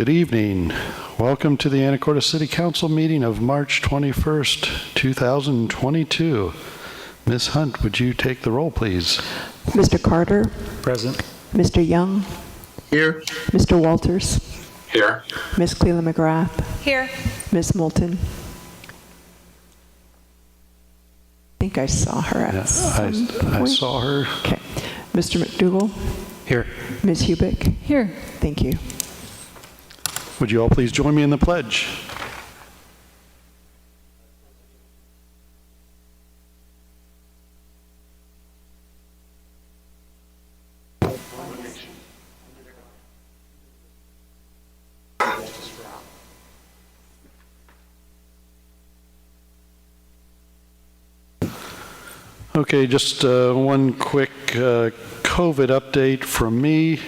Good evening. Welcome to the Anacortes City Council meeting of March 21st, 2022. Ms. Hunt, would you take the roll, please? Mr. Carter. Present. Mr. Young. Here. Mr. Walters. Here. Ms. Cleland McGrath. Here. Ms. Moulton. I think I saw her at some I point. saw her. Okay. Mr. McDougall. Here. Ms. Hubick. Here. Thank you. Would you all please join me in the pledge? Okay, just one quick COVID update from me.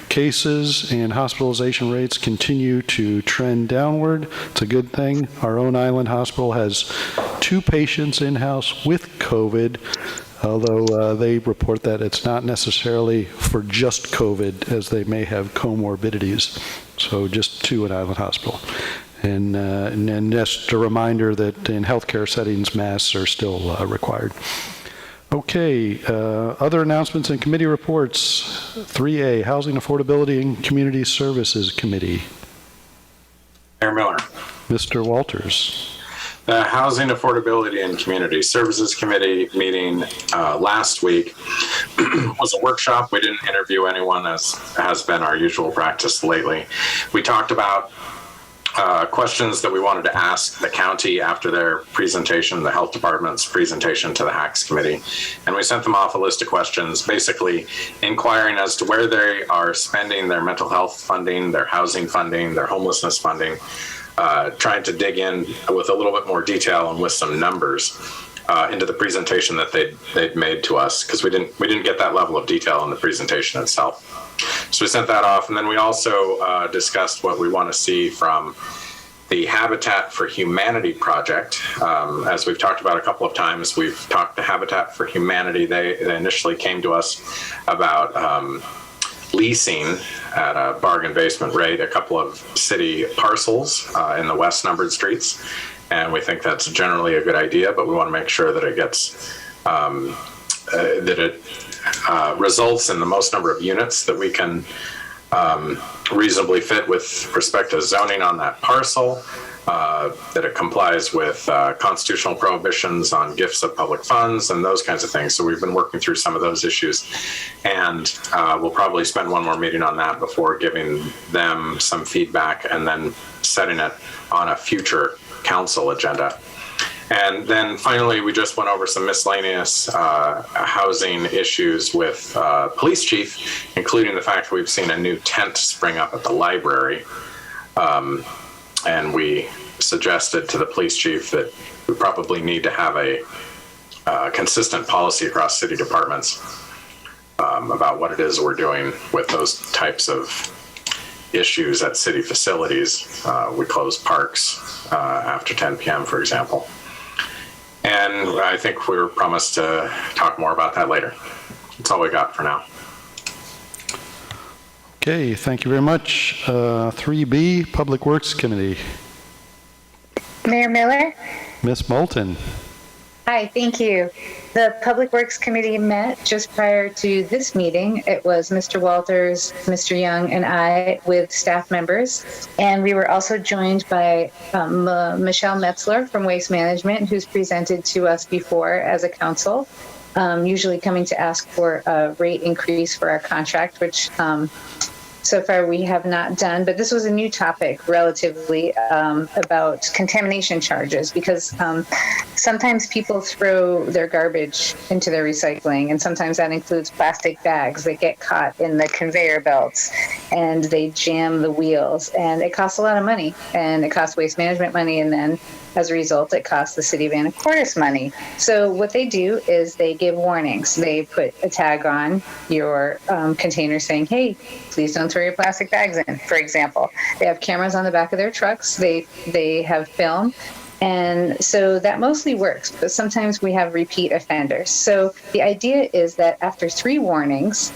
Cases and hospitalization rates continue to trend downward. It's a good thing. Our own island hospital has 2 patients in-house with COVID, although they report that it's not necessarily for just COVID, as they may have comorbidities. So just 2 at Island Hospital. And then just a reminder that in healthcare settings, masks are still required. Okay, other announcements and committee reports. 3A, Housing Affordability and Community Services Committee. Mayor Miller. Mr. Walters. The Housing Affordability and Community Services Committee meeting last week was a workshop. We didn't interview anyone, as has been our usual practice lately. We talked about questions that we wanted to ask the county after their presentation, the health department's presentation to the HACS committee. And we sent them off a list of questions, basically inquiring as to where they are spending their mental health funding, their housing funding, their homelessness funding, trying to dig in with a little bit more detail and with some numbers into the presentation that they'd made to us, because we didn't get that level of detail in the presentation itself. So we sent that off, and then we also discussed what we want to see from the Habitat for Humanity project. As we've talked about a couple of times, we've talked to Habitat for Humanity. They initially came to us about leasing at a bargain basement rate a couple of city parcels in the west numbered streets. And we think that's generally a good idea, but we want to make sure that it gets, results in the most number of units that we can reasonably fit with respect to zoning on that parcel, that it complies with constitutional prohibitions on gifts of public funds and those kinds of things. So we've been working through some of those issues, and we'll probably spend one more meeting on that before giving them some feedback and then setting it on a future council agenda. And then finally, we just went over some miscellaneous housing issues with police chief, including the fact that we've seen a new tent spring up at the library. And we suggested to the police chief that we probably need to have a consistent policy across city departments about what it is we're doing with those types of issues at city facilities. We close parks after 10 p.m., for example. And I think we were promised to talk more about that later. That's all we got for now. Okay, thank you very much. 3B, Public Works Committee. Mayor Miller. Ms. Moulton. Hi, thank you. The Public Works Committee met just prior to this meeting. It was Mr. Walters, Mr. Young, and I with staff members. And we were also joined by Michelle Metzler from Waste Management, who's presented to us before as a council, usually coming to ask for a rate increase for our contract, which so far we have not done. But this was a new topic relatively about contamination charges, because sometimes people throw their garbage into their recycling, and sometimes that includes plastic bags that get caught in the conveyor belts and they jam the wheels, and it costs a lot of money, and it costs Waste Management money, and then as a result it costs the city of Anacortes money. So what they do is they give warnings. They put a tag on your container saying, hey, please don't throw your plastic bags in, for example. They have cameras on the back of their trucks. They have film. And so that mostly works, but sometimes we have repeat offenders. So the idea is that after 3 warnings,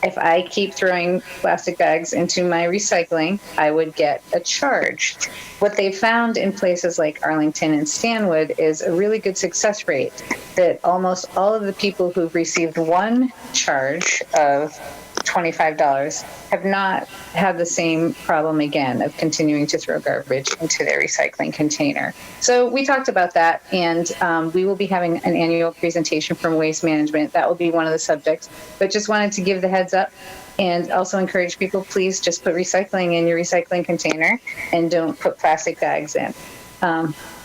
if I keep throwing plastic bags into my recycling, I would get a charge. What they found in places like Arlington and Stanwood is a really good success rate, that almost all of the people who've received one charge of $25 have not had the same problem again of continuing to throw garbage into their recycling container. So we talked about that, and we will be having an annual presentation from Waste Management. That will be one of the subjects, but just wanted to give the heads up and also encourage people, please just put recycling in your recycling container and don't put plastic bags in.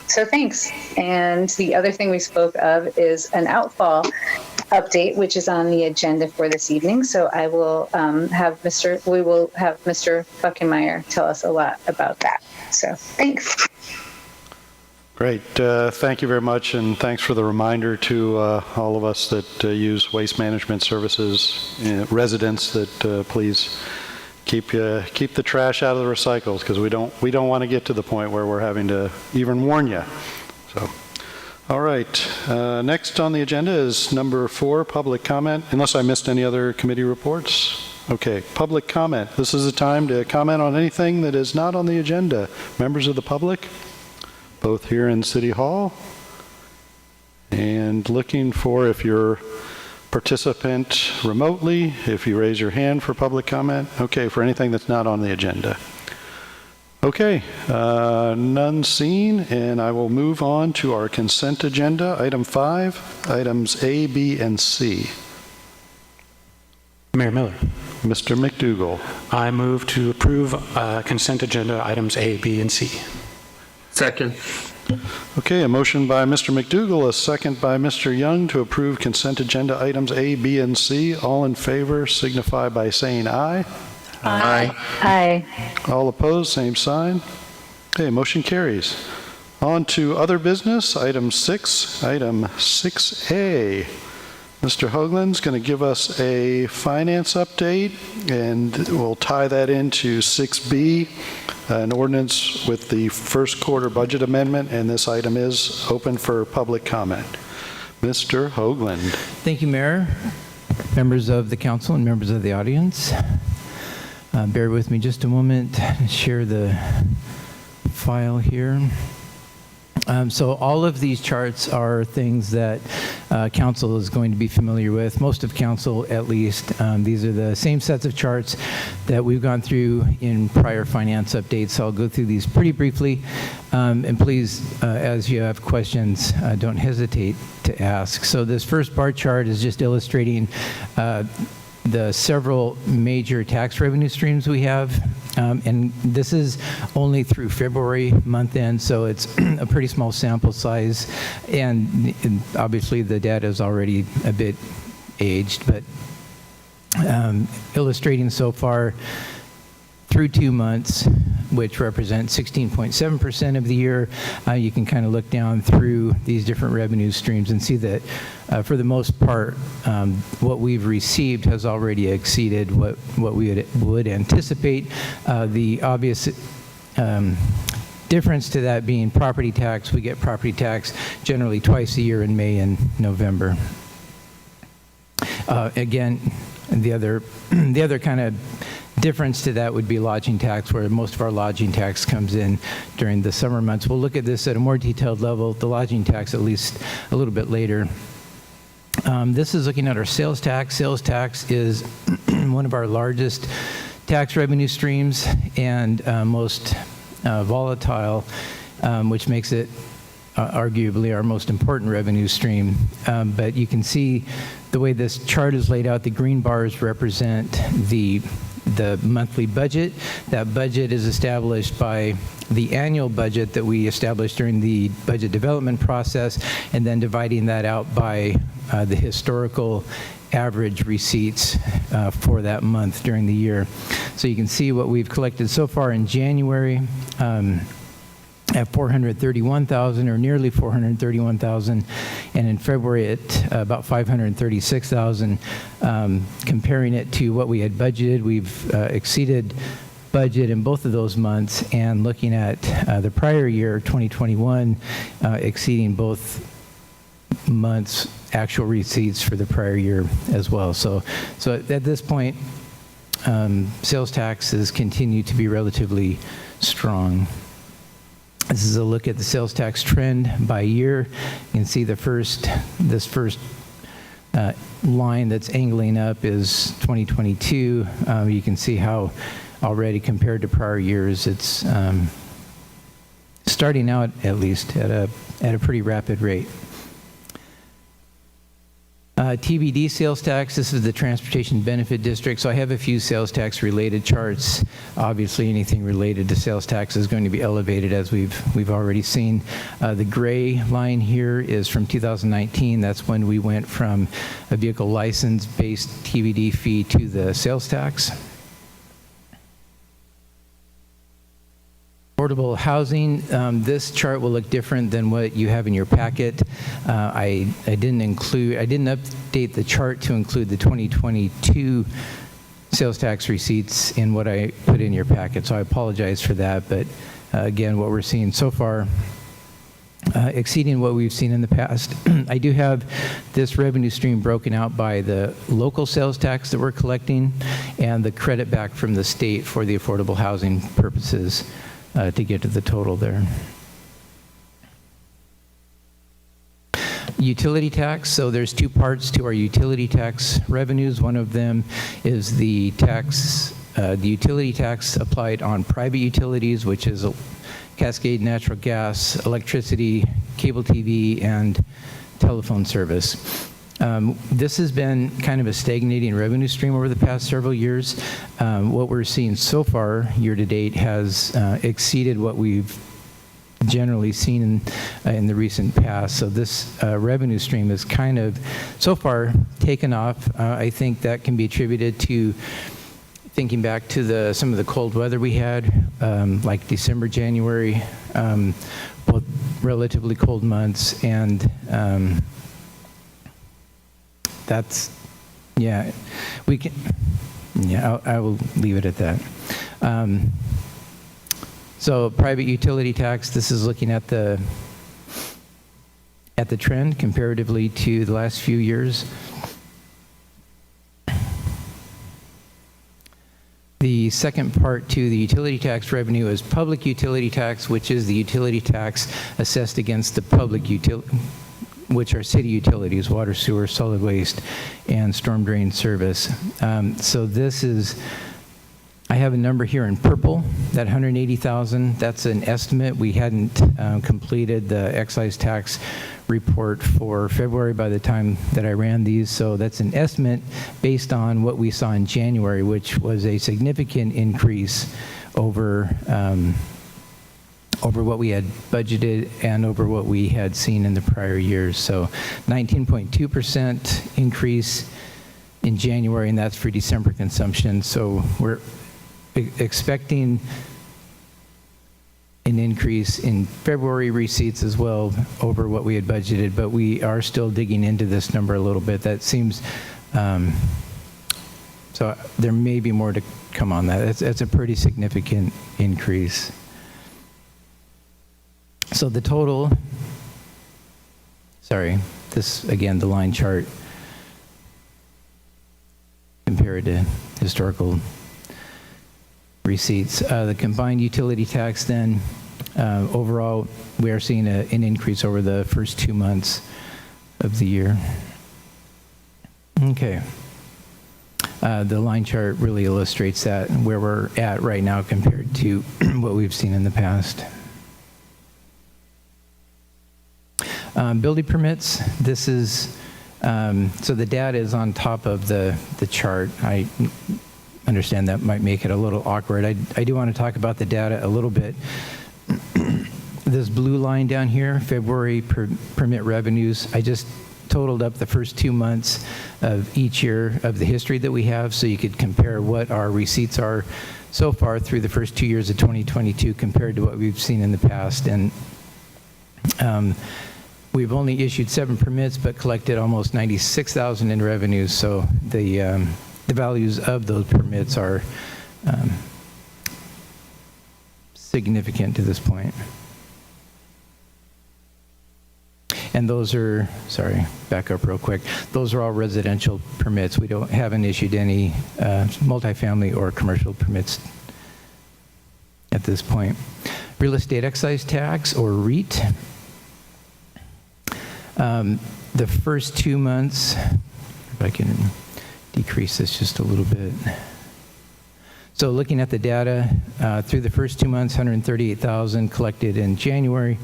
So thanks. And the other thing we spoke of is an Outfall update, which is on the agenda for this evening. So I will we will have Mr. Buckenmeyer tell us a lot about that. So thanks. Great. Thank you very much, and thanks for the reminder to all of us that use waste management services, residents, that please keep the trash out of the recycles, because we don't want to get to the point where we're having to even warn you. So, all right. Next on the agenda is number 4, public comment. Unless I missed any other committee reports. Okay, public comment. This is a time to comment on anything that is not on the agenda. Members of the public, both here in City Hall, and looking for, if you're participant remotely, if you raise your hand for public comment. Okay, for anything that's not on the agenda. Okay, none seen, and I will move on to our consent agenda. Item 5, items A, B, and C. Mayor Miller. Mr. McDougall. I move to approve consent agenda items A, B, and C. Second. Okay, a motion by Mr. McDougall, a second by Mr. Young to approve consent agenda items A, B, and C. All in favor signify by saying aye. Aye. Aye. All opposed, same sign. Okay, motion carries. On to other business, item 6, item 6A. Mr. Hoagland's going to give us a finance update, and we'll tie that into 6B, an ordinance with the first quarter budget amendment, and this item is open for public comment. Mr. Hoagland. Thank you, Mayor, members of the council, and members of the audience. Bear with me just a moment to share the file here. So all of these charts are things that council is going to be familiar with, most of council at least. These are the same sets of charts that we've gone through in prior finance updates. So I'll go through these pretty briefly. And please, as you have questions, don't hesitate to ask. So this first bar chart is just illustrating the several major tax revenue streams we have. And this is only through February month end, so it's a pretty small sample size. And obviously the data is already a bit aged, but illustrating so far through 2 months, which represent 16.7% of the year, you can kind of look down through these different revenue streams and see that for the most part, what we've received has already exceeded what we would anticipate. The obvious difference to that being property tax. We get property tax generally twice a year in May and November. Again, the other kind of difference to that would be lodging tax, where most of our lodging tax comes in during the summer months. We'll look at this at a more detailed level, the lodging tax at least a little bit later. This is looking at our sales tax. Sales tax is one of our largest tax revenue streams and most volatile, which makes it arguably our most important revenue stream. But you can see the way this chart is laid out, the green bars represent the monthly budget. That budget is established by the annual budget that we established during the budget development process, and then dividing that out by the historical average receipts for that month during the year. So you can see what we've collected so far in January at $431,000, or nearly $431,000, and in February at about $536,000. Comparing it to what we had budgeted, we've exceeded budget in both of those months, and looking at the prior year, 2021, exceeding both months actual receipts for the prior year as well. So at this point, sales taxes continue to be relatively strong. This is a look at the sales tax trend by year. You can see this first line that's angling up is 2022. You can see how already compared to prior years, it's starting out at least at a pretty rapid rate. TBD sales tax, this is the Transportation Benefit District. So I have a few sales tax related charts. Obviously anything related to sales tax is going to be elevated, as we've already seen. The gray line here is from 2019. That's when we went from a vehicle license based TBD fee to the sales tax. Affordable housing, this chart will look different than what you have in your packet. I didn't update the chart to include the 2022 sales tax receipts in what I put in your packet, so I apologize for that. But again, what we're seeing so far, exceeding what we've seen in the past. I do have this revenue stream broken out by the local sales tax that we're collecting and the credit back from the state for the affordable housing purposes. To get to the total there. Utility tax, so there's two parts to our utility tax revenues. One of them is the utility tax applied on private utilities, which is Cascade Natural Gas, electricity, cable TV, and telephone service. This has been kind of a stagnating revenue stream over the past several years. What we're seeing so far, year to date, has exceeded what we've generally seen in the recent past. So this revenue stream is kind of, so far, taken off. I think that can be attributed to thinking back to some of the cold weather we had, like December, January, both relatively cold months, and that's, yeah, we can, yeah, I will leave it at that. So private utility tax, this is looking at the trend comparatively to the last few years. The second part to the utility tax revenue is public utility tax, which is the utility tax assessed against the public utility, which are city utilities, water, sewer, solid waste, and storm drain service. So this is, I have a number here in purple, that 180,000, that's an estimate. We hadn't completed the excise tax report for February by the time that I ran these, so that's an estimate based on what we saw in January, which was a significant increase over what we had budgeted and over what we had seen in the prior years. So 19.2% increase in January, and that's for December consumption. So we're expecting an increase in February receipts as well over what we had budgeted, but we are still digging into this number a little bit. That seems, so there may be more to come on that. That's a pretty significant increase. So the total, sorry, this, again, the line chart compared to historical receipts. The combined utility tax then, overall, we are seeing an increase over the first 2 months of the year. Okay. The line chart really illustrates that, where we're at right now compared to what we've seen in the past. Building permits, this is, so the data is on top of the chart. I understand that might make it a little awkward. I do want to talk about the data a little bit. This blue line down here, February permit revenues, I just totaled up the first 2 months of each year of the history that we have, so you could compare what our receipts are so far through the first 2 years of 2022 compared to what we've seen in the past. And we've only issued 7 permits, but collected almost 96,000 in revenues. So the values of those permits are significant to this point. And those are, sorry, back up real quick. Those are all residential permits. We haven't issued any multifamily or commercial permits at this point. Real estate excise tax, or REIT. The first 2 months, if I can decrease this just a little bit. So looking at the data, through the first 2 months, 138,000 collected in January,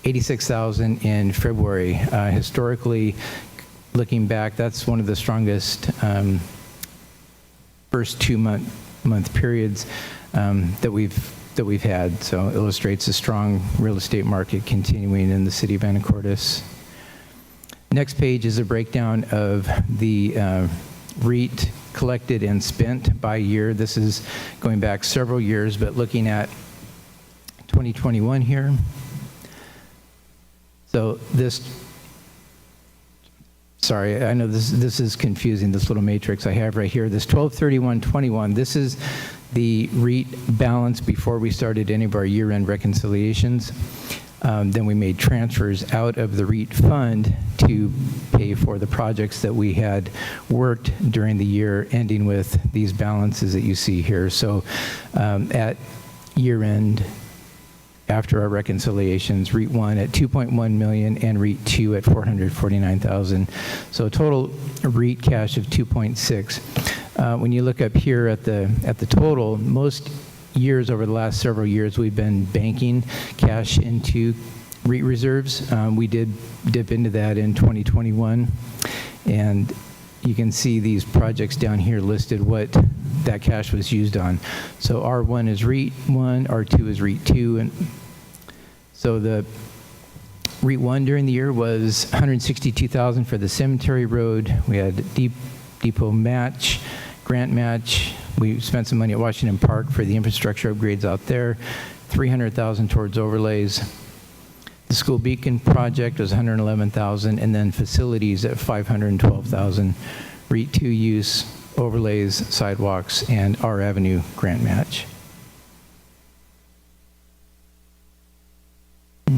86,000 in February. Historically, looking back, that's one of the strongest first 2 month periods that we've had. So illustrates a strong real estate market continuing in the city of Anacortes. Next page is a breakdown of the REIT collected and spent by year. This is going back several years, but looking at 2021 here. So this, sorry, I know this is confusing, this little matrix I have right here. This 12/31/21, this is the REIT balance before we started any of our year-end reconciliations. Then we made transfers out of the REIT fund to pay for the projects that we had worked during the year, ending with these balances that you see here. So at year-end, after our reconciliations, REIT 1 at 2.1 million and REIT 2 at 449,000. So a total REIT cash of 2.6. When you look up here at the total, most years over the last several years, we've been banking cash into REIT reserves. We did dip into that in 2021, and you can see these projects down here listed what that cash was used on. So R1 is REIT 1, R2 is REIT 2, and so the REIT 1 during the year was 162,000 for the cemetery road. We had depot match, grant match. We spent some money at Washington Park for the infrastructure upgrades out there, 300,000 towards overlays. The school beacon project was 111,000, and then facilities at 512,000. REIT 2 use, overlays, sidewalks, and R Avenue grant match.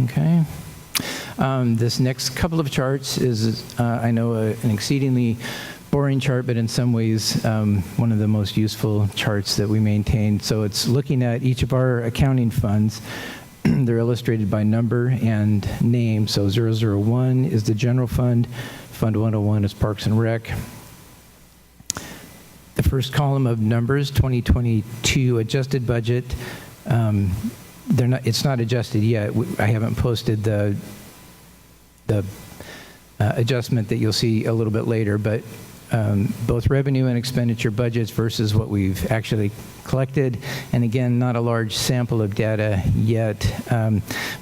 Okay. This next couple of charts is, I know, an exceedingly boring chart, but in some ways one of the most useful charts that we maintain. So it's looking at each of our accounting funds. They're illustrated by number and name. So 001 is the general fund. Fund 101 is Parks and Rec. The first column of numbers, 2022 adjusted budget. It's not adjusted yet. I haven't posted the adjustment that you'll see a little bit later, but both revenue and expenditure budgets versus what we've actually collected. And again, not a large sample of data yet,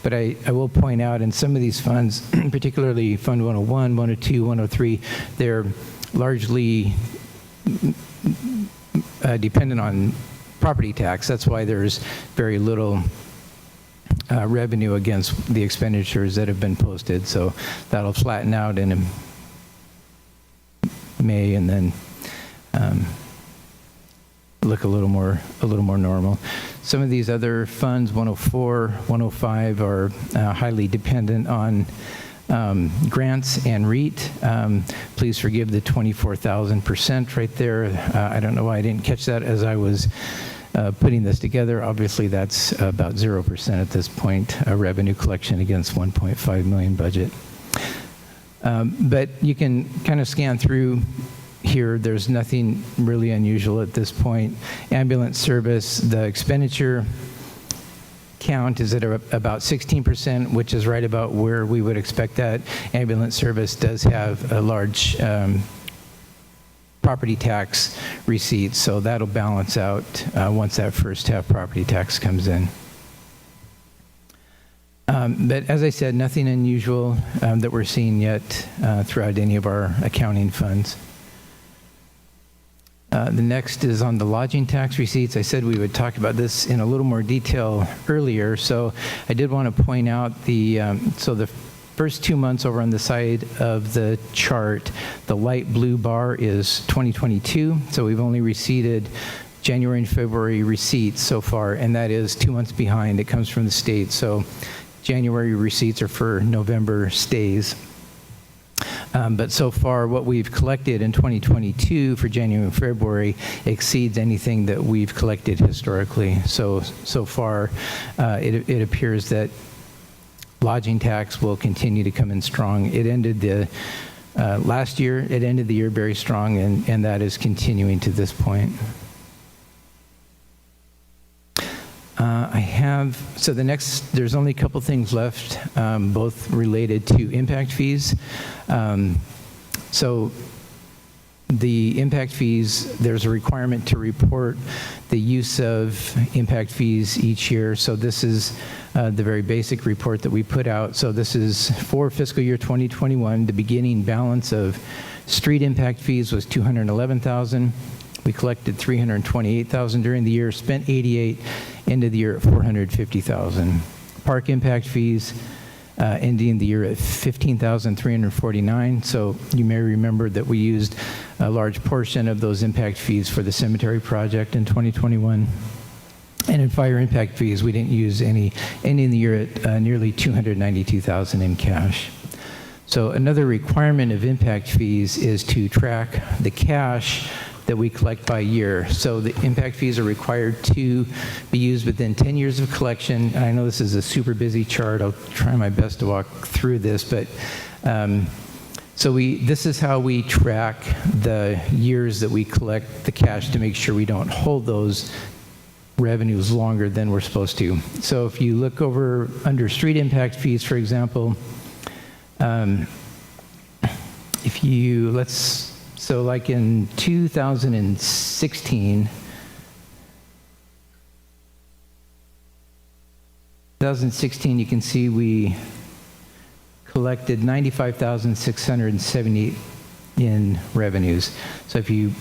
but I will point out in some of these funds, particularly Fund 101, 102, 103, they're largely dependent on property tax. That's why there's very little revenue against the expenditures that have been posted. So that'll flatten out in May and then look a little more normal. Some of these other funds, 104, 105, are highly dependent on grants and REIT. Please forgive the 24,000% right there. I don't know why I didn't catch that as I was putting this together. Obviously, that's about 0% at this point, revenue collection against 1.5 million budget. But you can kind of scan through here. There's nothing really unusual at this point. Ambulance service, the expenditure count is at about 16%, which is right about where we would expect that. Ambulance service does have a large property tax receipt, so that'll balance out once that first half property tax comes in. But as I said, nothing unusual that we're seeing yet throughout any of our accounting funds. The next is on the lodging tax receipts. I said we would talk about this in a little more detail earlier, so I did want to point out so the first 2 months over on the side of the chart, the light blue bar is 2022, so we've only receipted January and February receipts so far, and that is 2 months behind. It comes from the state, so January receipts are for November stays. But so far, what we've collected in 2022 for January and February exceeds anything that we've collected historically. So far, it appears that lodging tax will continue to come in strong. It ended last year, it ended the year very strong, and that is continuing to this point. There's only a couple things left, both related to impact fees. So the impact fees, there's a requirement to report the use of impact fees each year. So this is the very basic report that we put out. So this is for fiscal year 2021. The beginning balance of street impact fees was $211,000. We collected $328,000 during the year, spent $88,000, ended the year at $450,000. Park impact fees ending the year at $15,349. So you may remember that we used a large portion of those impact fees for the cemetery project in 2021. And in fire impact fees, we didn't use any, ending the year at nearly $292,000 in cash. So another requirement of impact fees is to track the cash that we collect by year. So the impact fees are required to be used within 10 years of collection. And I know this is a super busy chart. I'll try my best to walk through this, but this is how we track the years that we collect the cash to make sure we don't hold those revenues longer than we're supposed to. So if you look over under street impact fees, for example, so like in 2016, you can see we collected $95,670 in revenues. So if you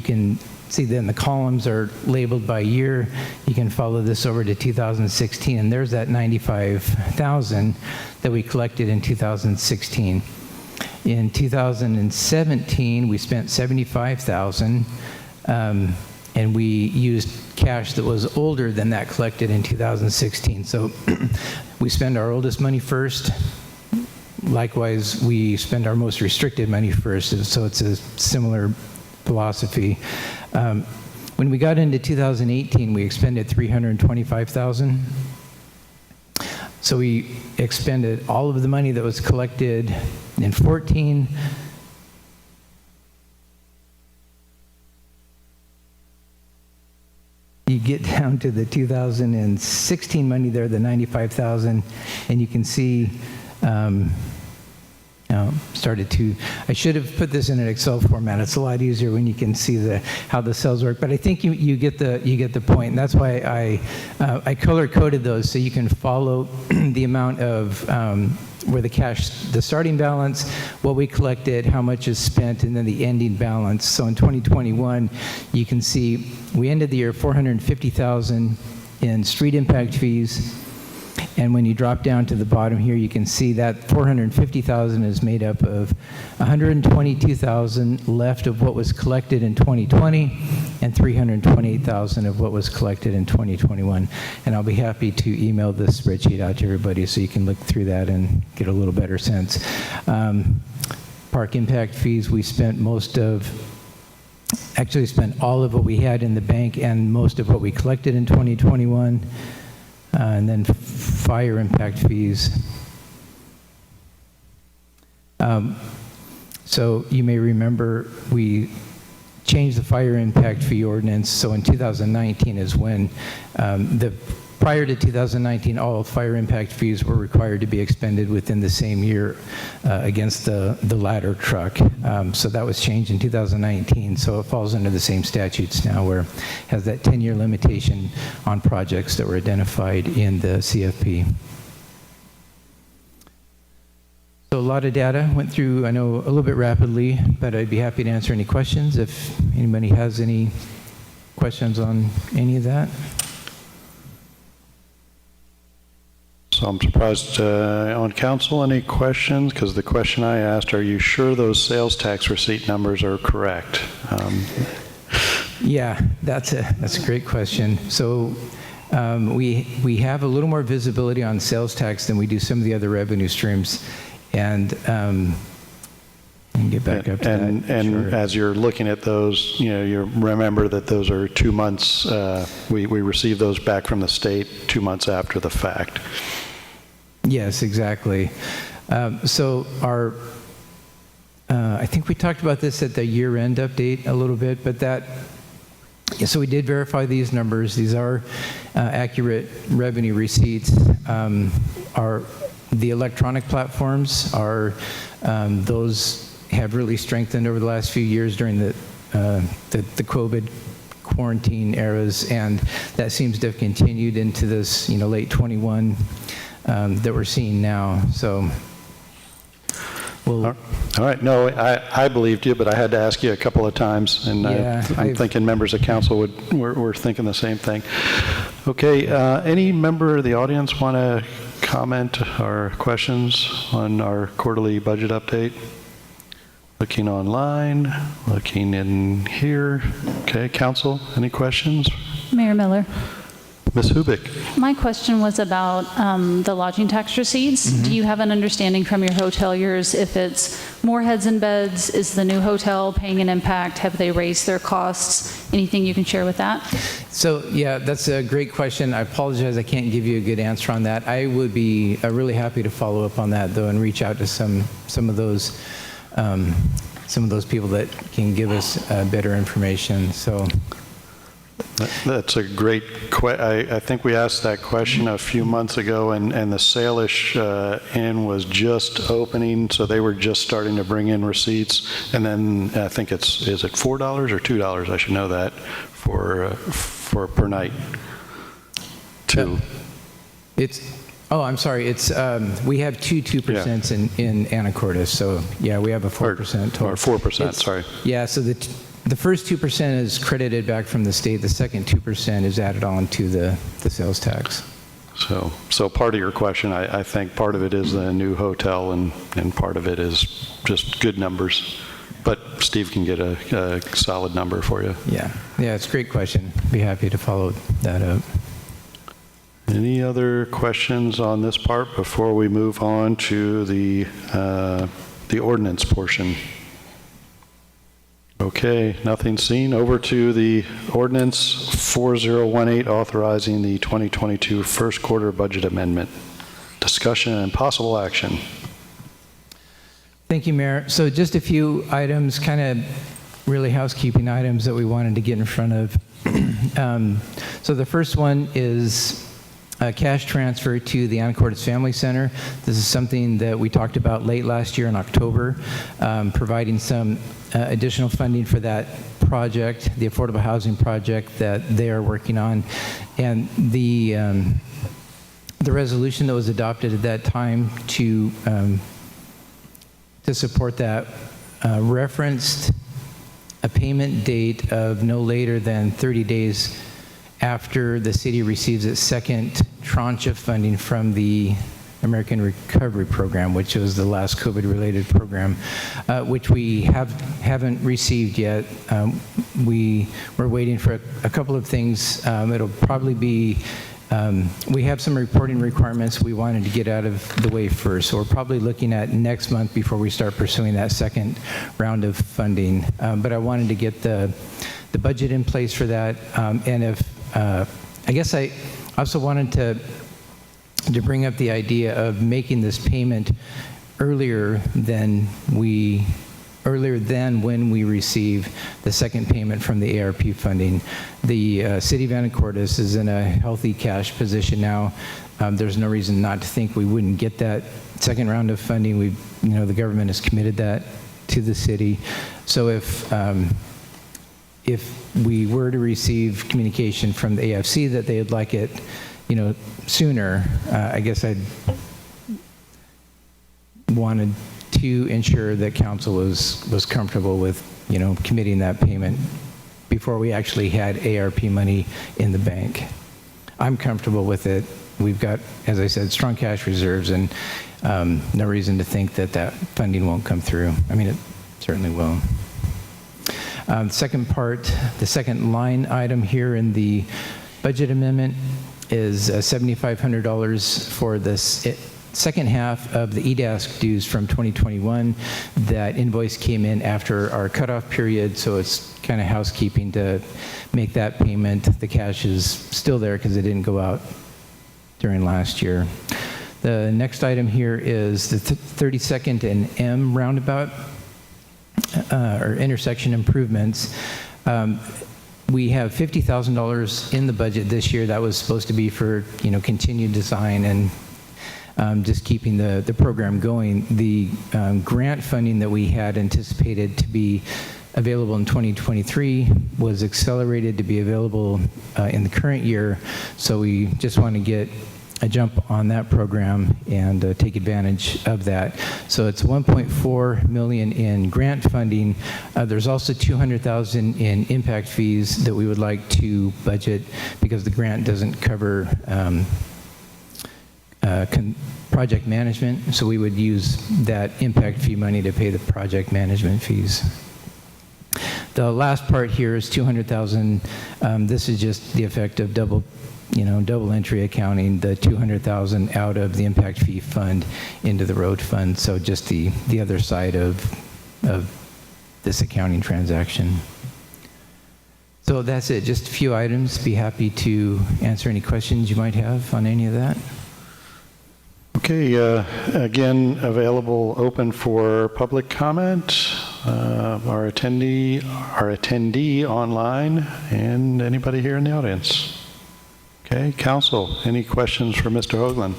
can see then the columns are labeled by year. You can follow this over to 2016, and there's that $95,000 that we collected in 2016. In 2017, we spent $75,000, and we used cash that was older than that collected in 2016. So we spend our oldest money first. Likewise, we spend our most restricted money first. So it's a similar philosophy. When we got into 2018, we expended $325,000. So we expended all of the money that was collected in 14. You get down to the 2016 money there, the $95,000, and you can see I should have put this in an Excel format. It's a lot easier when you can see how the cells work. But I think you get the point. And that's why I color coded those so you can follow the amount of where the starting balance, what we collected, how much is spent, and then the ending balance. So in 2021, you can see we ended the year $450,000 in street impact fees. And when you drop down to the bottom here, you can see that $450,000 is made up of $122,000 left of what was collected in 2020 and $328,000 of what was collected in 2021. And I'll be happy to email this spreadsheet out to everybody so you can look through that and get a little better sense. Park impact fees, we spent spent all of what we had in the bank and most of what we collected in 2021. And then fire impact fees. So you may remember we changed the fire impact fee ordinance. So in 2019 is when prior to 2019, all fire impact fees were required to be expended within the same year against the ladder truck. So that was changed in 2019. So it falls under the same statutes now, where it has that 10-year limitation on projects that were identified in the CFP. So a lot of data went through, I know, a little bit rapidly, but I'd be happy to answer any questions if anybody has any questions on any of that. So I'm surprised on council, any questions? Because the question I asked, are you sure those sales tax receipt numbers are correct? Yeah, that's a great question. So We have a little more visibility on sales tax than we do some of the other revenue streams. And get back up to And that. Sure. as you're looking at those, you remember that those are 2 months, we receive those back from the state 2 months after the fact. Yes, exactly. So I think we talked about this at the year-end update a little bit, but so we did verify these numbers. These are accurate revenue receipts. The electronic platforms those have really strengthened over the last few years during the COVID quarantine eras, and that seems to have continued into this, late 21 that we're seeing now. So, All right. No, I believed you, but I had to ask you a couple of times, and I'm thinking members of council were thinking the same thing. Okay. Any member of the audience want to comment or questions on our quarterly budget update? Looking online, looking in here. Okay, council, any questions? Mayor Miller. Ms. Hubik. My question was about the lodging tax receipts. Mm-hmm. Do you have an understanding from your hoteliers if it's more heads and beds? Is the new hotel paying an impact? Have they raised their costs? Anything you can share with that? So, yeah, that's a great question. I apologize, I can't give you a good answer on that. I would be really happy to follow up on that, though, and reach out to some of those people that can give us better information. So. That's a great question. I think we asked that question a few months ago, and the Salish Inn was just opening, so they were just starting to bring in receipts. And then I think is it $4 or $2? I should know that for per night. I'm sorry. It's we have two 2% in Anacortes, so yeah, we have a 4% total. Or 4%. Sorry. Yeah. So the first 2% is credited back from the state. The second 2% is added on to the sales tax. So part of your question, I think part of it is the new hotel, and part of it is just good numbers. But Steve can get a solid number for you. Yeah, it's a great question. Be happy to follow that up. Any other questions on this part before we move on to the ordinance portion? Okay, nothing seen. Over to the ordinance 4018, authorizing the 2022 first quarter budget amendment. Discussion and possible action. Thank you, Mayor. So just a few items, kind of really housekeeping items that we wanted to get in front of. So the first one is a cash transfer to the Anacortes Family Center. This is something that we talked about late last year in October, providing some additional funding for that project, the affordable housing project that they are working on. And the resolution that was adopted at that time to support that referenced a payment date of no later than 30 days after the city receives its second tranche of funding from the American Recovery Program, which was the last COVID-related program, which we haven't received yet. We're waiting for a couple of things. It'll probably be, we have some reporting requirements we wanted to get out of the way first, so we're probably looking at next month before we start pursuing that second round of funding. But I wanted to get the budget in place for that, and I guess I also wanted to bring up the idea of making this payment earlier than when we receive the second payment from the ARP funding. The city of Anacortes is in a healthy cash position now. There's no reason not to think we wouldn't get that second round of funding. The government has committed that to the city. So if we were to receive communication from the AFC that they would like it, sooner, I guess I'd wanted to ensure that council was comfortable with, committing that payment before we actually had ARP money in the bank. I'm comfortable with it. We've got, as I said, strong cash reserves, and no reason to think that funding won't come through. I mean, it certainly will. The second line item here in the budget amendment is $7,500 for this second half of the EDASC dues from 2021. That invoice came in after our cutoff period, so it's kind of housekeeping to make that payment. The cash is still there because it didn't go out during last year. The next item here is the 32nd and M roundabout, or intersection improvements. We have $50,000 in the budget this year. That was supposed to be for, continued design and just keeping the program going. The grant funding that we had anticipated to be available in 2023 was accelerated to be available in the current year. So we just want to get a jump on that program and take advantage of that. So it's $1.4 million in grant funding. There's also $200,000 in impact fees that we would like to budget because the grant doesn't cover project management. So we would use that impact fee money to pay the project management fees. The last part here is $200,000. This is just the effect of double entry accounting, the $200,000 out of the impact fee fund into the road fund. So just the other side of this accounting transaction. So that's it, just a few items. Be happy to answer any questions you might have on any of that. Okay, again, available, open for public comment. Our attendee online, and anybody here in the audience. Okay, council, any questions for Mr. Hoagland?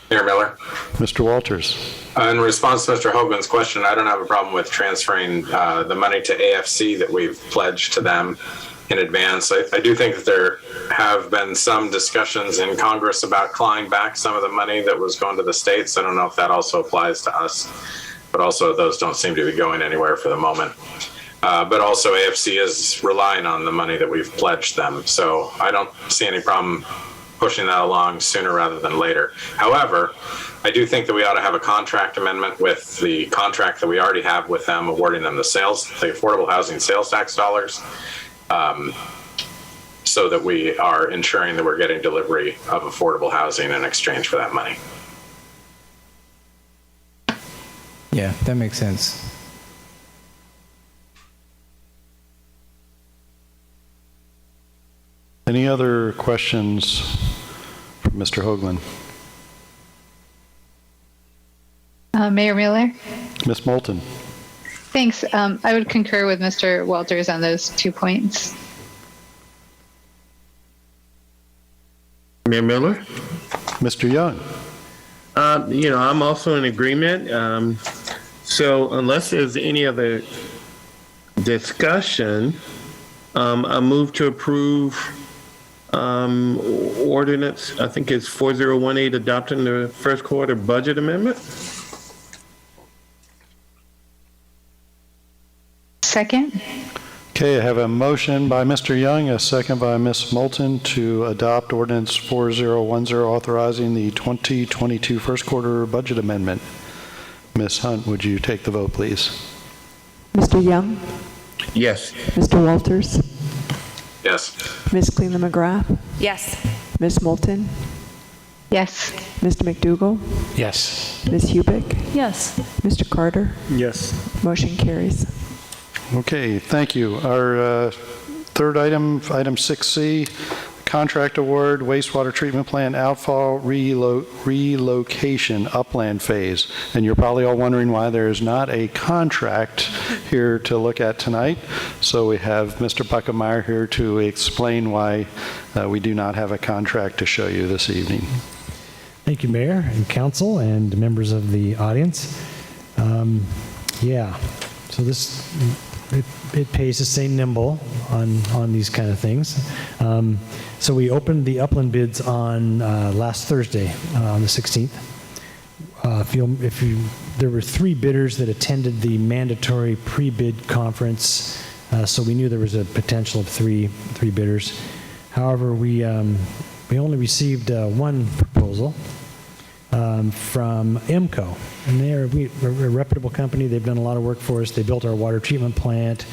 Mayor Miller. Mr. Walters. In response to Mr. Hoagland's question, I don't have a problem with transferring the money to AFC that we've pledged to them in advance. I do think that there have been some discussions in Congress about clawing back some of the money that was going to the states. I don't know if that also applies to us, but also those don't seem to be going anywhere for the moment. But also AFC is relying on the money that we've pledged them. So I don't see any problem pushing that along sooner rather than later. However, I do think that we ought to have a contract amendment with the contract that we already have with them, awarding them the affordable housing sales tax dollars, so that we are ensuring that we're getting delivery of affordable housing in exchange for that money. Yeah, that makes sense. Any other questions for Mr. Hoagland? Mayor Miller? Ms. Moulton? Thanks. I would concur with Mr. Walters on those 2 points. Mayor Miller? Mr. Young? I'm also in agreement. So unless there's any other discussion, I move to approve ordinance, I think it's 4018, adopting the first quarter budget amendment. Second? Okay, I have a motion by Mr. Young, a second by Ms. Moulton to adopt ordinance 4010 authorizing the 2022 first quarter budget amendment. Ms. Hunt, would you take the vote, please? Mr. Young? Yes. Mr. Walters? Yes. Ms. Cleland McGrath? Yes. Ms. Moulton? Yes. Mr. McDougall? Yes. Ms. Hubick? Yes. Mr. Carter? Yes. Motion carries. Okay, thank you. Our third item 6C, contract award, wastewater treatment plant outfall relocation upland phase. And you're probably all wondering why there is not a contract here to look at tonight. So we have Mr. Buckemeyer here to explain why we do not have a contract to show you this evening. Thank you, Mayor and Council and members of the audience. So this, it pays to stay nimble on these kind of things. So we opened the upland bids on last Thursday, on the 16th. There were 3 bidders that attended the mandatory pre-bid conference, so we knew there was a potential of three bidders. However, we only received one proposal from IMCO, and they're a reputable company. They've done a lot of work for us. They built our water treatment plant.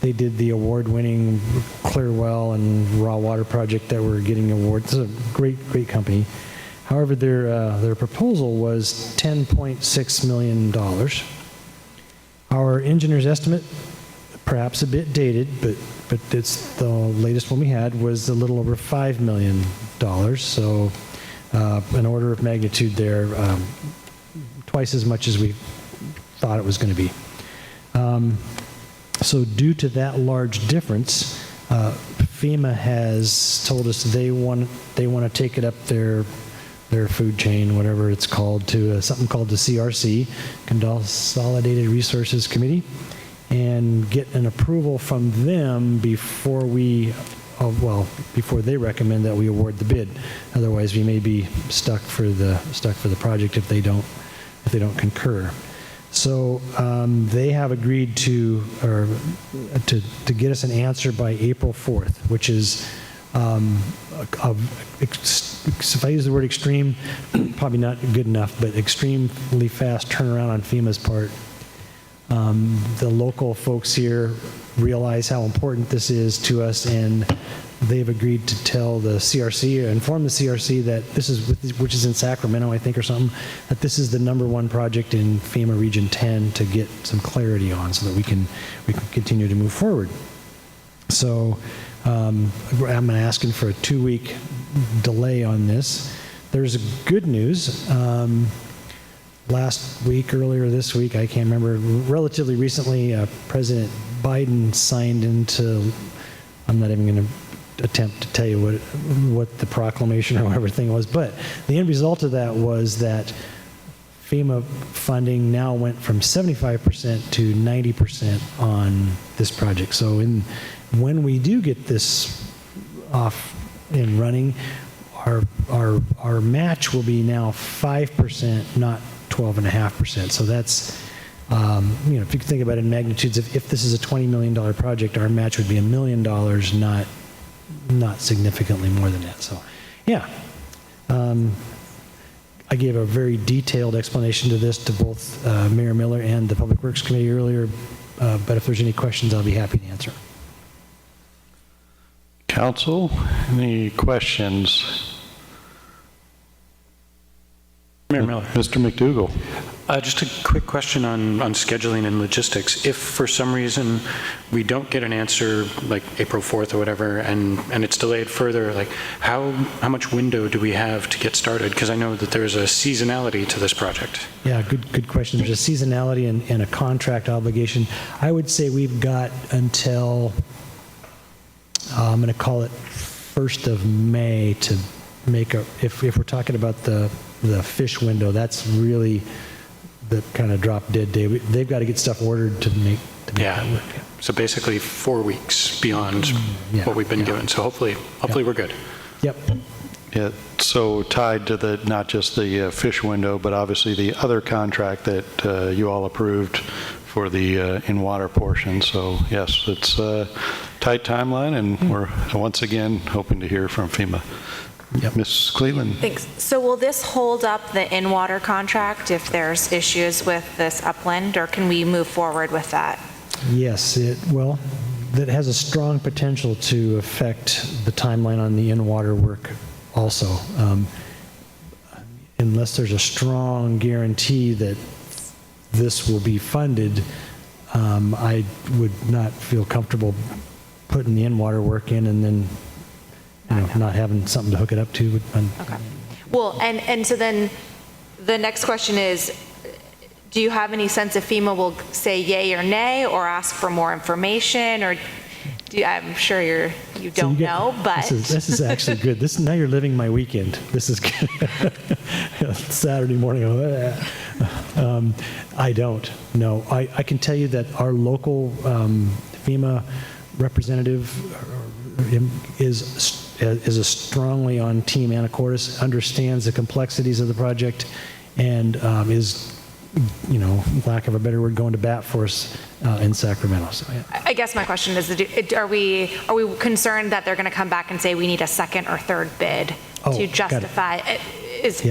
They did the award-winning Clearwell and Raw Water project that were getting awards. It's a great company. However, their proposal was $10.6 million. Our engineer's estimate, perhaps a bit dated, but it's the latest one we had, was a little over $5 million. So an order of magnitude there, twice as much as we thought it was going to be. So due to that large difference, FEMA has told us they want to take it up their food chain, whatever it's called, to something called the CRC, Consolidated Resources Committee, and get an approval from them before before they recommend that we award the bid. Otherwise, we may be stuck for the project if they don't concur. So they have agreed to get us an answer by April 4th, which is, if I use the word extreme, probably not good enough, but extremely fast turnaround on FEMA's part. The local folks here realize how important this is to us, and they've agreed to tell the CRC, inform the CRC that this is, which is in Sacramento, I think, or something, that this is the #1 project in FEMA Region 10 to get some clarity on, so that we can continue to move forward. So I'm asking for a 2-week delay on this. There's good news. Last week, earlier this week, I can't remember, relatively recently, President Biden signed into, I'm not even going to attempt to tell you what the proclamation or whatever thing was, but the end result of that was that FEMA funding now went from 75% to 90% on this project. So when we do get this off and running, our match will be now 5%, not 12.5%. So that's, if you think about it in magnitudes, if this is a $20 million project, our match would be $1 million, not significantly more than that. So, yeah. I gave a very detailed explanation to this to both Mayor Miller and the Public Works Committee earlier, but if there's any questions, I'll be happy to answer. Council, any questions? Mayor Miller. Mr. McDougall. Just a quick question on scheduling and logistics. If for some reason we don't get an answer like April 4th or whatever, and it's delayed further, like how much window do we have to get started? Because I know that there's a seasonality to this project. Yeah, good question. There's a seasonality and a contract obligation. I would say we've got until, I'm going to call it 1st of May to make if we're talking about the fish window, that's really the kind of drop dead day. They've got to get stuff ordered to make that work. Yeah. So basically 4 weeks beyond what we've been given. So hopefully we're good. Yep. Yeah, so tied to not just the fish window, but obviously the other contract that you all approved for the in-water portion. So yes, it's a tight timeline, and we're once again hoping to hear from FEMA. Yep. Ms. Cleveland. Thanks. So will this hold up the in-water contract if there's issues with this upland, or can we move forward with that? Yes, that has a strong potential to affect the timeline on the in-water work also. Unless there's a strong guarantee that this will be funded, I would not feel comfortable putting the in-water work in and then not having something to hook it up to. Okay. Well, and so then the next question is, do you have any sense if FEMA will say yay or nay, or ask for more information, or I'm sure you don't know, but this is actually good. Now you're living my weekend. This is good. Saturday morning. I don't know. I can tell you that our local FEMA representative is a strongly on Team Anacortes, understands the complexities of the project, and is, lack of a better word, going to bat for us in Sacramento. So, yeah. I guess my question is, are we concerned that they're going to come back and say we need a second or third bid to justify it? Is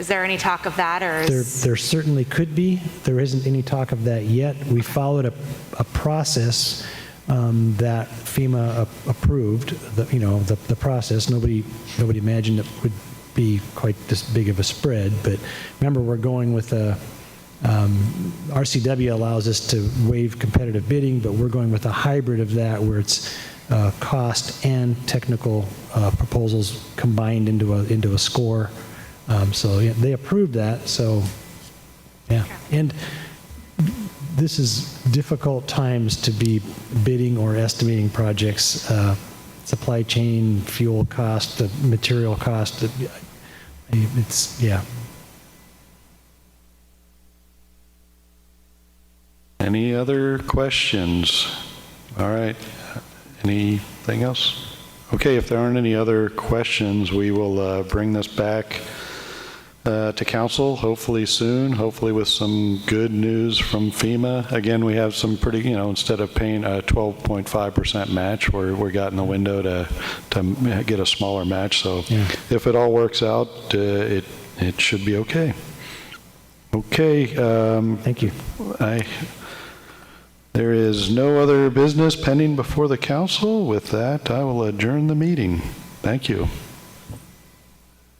there any talk of that, or there certainly could be. There isn't any talk of that yet. We followed a process that FEMA approved, the process. Nobody imagined it would be quite this big of a spread, but remember, we're going with RCW allows us to waive competitive bidding, but we're going with a hybrid of that where it's cost and technical proposals combined into a score. So yeah, they approved that. So yeah, and this is difficult times to be bidding or estimating projects. Supply chain, fuel cost, the material cost. It's yeah. Any other questions? All right. Anything else? Okay, if there aren't any other questions, we will bring this back to council hopefully soon, hopefully with some good news from FEMA. Again, we have some pretty, instead of paying a 12.5% match, we got in the window to get a smaller match. So yeah. If it all works out, it should be okay. Okay. Thank you. There is no other business pending before the council. With that, I will adjourn the meeting. Thank you.